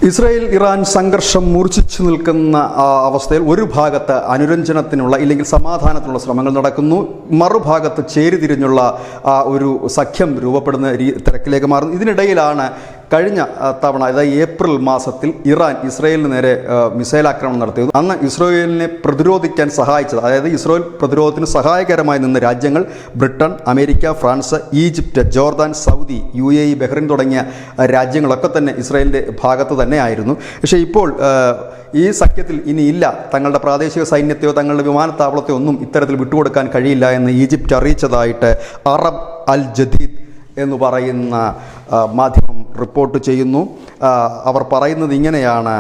Israel Iran സംഘർഷം മൂർച്ഛിച്ചു നിൽക്കുന്ന അവസ്ഥയിൽ ഒരു ഭാഗത്ത് അനുരഞ്ജനത്തിനുള്ള ഇല്ലെങ്കിൽ സമാധാനത്തിനുള്ള ശ്രമങ്ങൾ നടക്കുന്നു, മറുഭാഗത്ത് ചേരിതിരിഞ്ഞുള്ള ഒരു സഖ്യം രൂപപ്പെടുന്ന തിരക്കിലേക്ക് മാറുന്നു. ഇതിനിടയിലാണ് കഴിഞ്ഞ തവണ, അതായത് ഏപ്രിൽ മാസത്തിൽ ഇറാൻ ഇസ്രായേലിന് നേരെ മിസൈൽ ആക്രമണം നടത്തിയത്. അന്ന് ഇസ്രായേലിനെ പ്രതിരോധിക്കാൻ സഹായിച്ചത്, അതായത് ഇസ്രായേൽ പ്രതിരോധത്തിന് സഹായകരമായി നിന്ന രാജ്യങ്ങൾ Britain, America, France, Egypt, Jordan, Saudi, UAE, Bahrain തുടങ്ങിയ രാജ്യങ്ങളൊക്കെ തന്നെ ഇസ്രായേലിൻ്റെ ഭാഗത്ത് തന്നെ ആയിരുന്നു. പക്ഷേ ഇപ്പോൾ ഈ സഖ്യത്തിൽ ഇനിയില്ല, തങ്ങളുടെ പ്രാദേശിക സൈന്യത്തെയോ തങ്ങളുടെ വിമാനത്താവളത്തെയോ ഒന്നും ഇത്തരത്തിൽ വിട്ടുകൊടുക്കാൻ കഴിയില്ല എന്ന് ഈജിപ്റ്റ് അറിയിച്ചതായിട്ട് അറബ് അൽ ജദീദ് എന്ന് പറയുന്ന മാധ്യമം റിപ്പോർട്ട് ചെയ്യുന്നു. അവർ പറയുന്നത് ഇങ്ങനെയാണ്: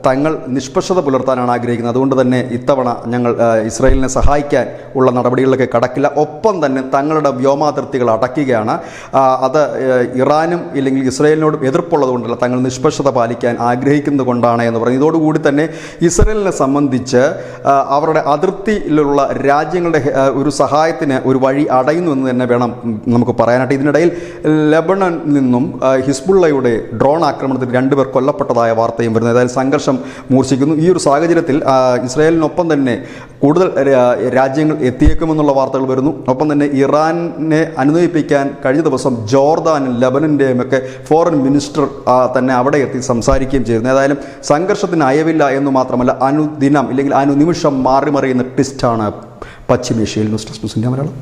തങ്ങൾ നിഷ്പക്ഷത പുലർത്താനാണ് ആഗ്രഹിക്കുന്നത്, അതുകൊണ്ട് തന്നെ ഇത്തവണ ഞങ്ങൾ ഇസ്രായേലിനെ സഹായിക്കാൻ ഉള്ള നടപടികളിലൊക്കെ കടക്കില്ല. ഒപ്പം തന്നെ തങ്ങളുടെ വ്യോമാതിർത്തികൾ അടയ്ക്കുകയാണ്. അത് ഇറാനും ഇല്ലെങ്കിൽ ഇസ്രായേലിനോടും എതിർപ്പുള്ളത് കൊണ്ടല്ല, തങ്ങൾ നിഷ്പക്ഷത പാലിക്കാൻ ആഗ്രഹിക്കുന്നത് കൊണ്ടാണ് എന്ന് പറയുന്നത്. ഇതോടുകൂടി തന്നെ ഇസ്രായേലിനെ സംബന്ധിച്ച് അവരുടെ അതിർത്തിയിലുള്ള രാജ്യങ്ങളുടെ ഒരു സഹായത്തിന് ഒരു വഴി അടയുന്നു എന്ന് തന്നെ വേണം നമുക്ക് പറയാനായിട്ട്. ഇതിനിടയിൽ ലെബണനിൽ നിന്നും ഹിസ്ബുള്ളയുടെ ഡ്രോൺ ആക്രമണത്തിൽ 2 പേർ കൊല്ലപ്പെട്ടതായ വാർത്തയും വരുന്നു. അതായത് സംഘർഷം മൂർച്ഛിക്കുന്നു. ഈ ഒരു സാഹചര്യത്തിൽ ഇസ്രായേലിനൊപ്പം തന്നെ കൂടുതൽ രാജ്യങ്ങൾ എത്തിയേക്കുമെന്നുള്ള വാർത്തകൾ വരുന്നു. ഒപ്പം തന്നെ ഇറാനെ അനുനയിപ്പിക്കാൻ കഴിഞ്ഞ ദിവസം ജോർദാനും ലബനൻ്റെയും ഒക്കെ ഫോറിൻ മിനിസ്റ്റർ തന്നെ അവിടെ എത്തി സംസാരിക്കുകയും ചെയ്യുന്നു. ഏതായാലും സംഘർഷത്തിന് അയവില്ല എന്ന് മാത്രമല്ല, അനുദിനം ഇല്ലെങ്കിൽ അനുനിമിഷം മാറി മറിയുന്ന ട്വിസ്റ്റാണ് പശ്ചിമേഷ്യയിൽ. News desk Malayalam.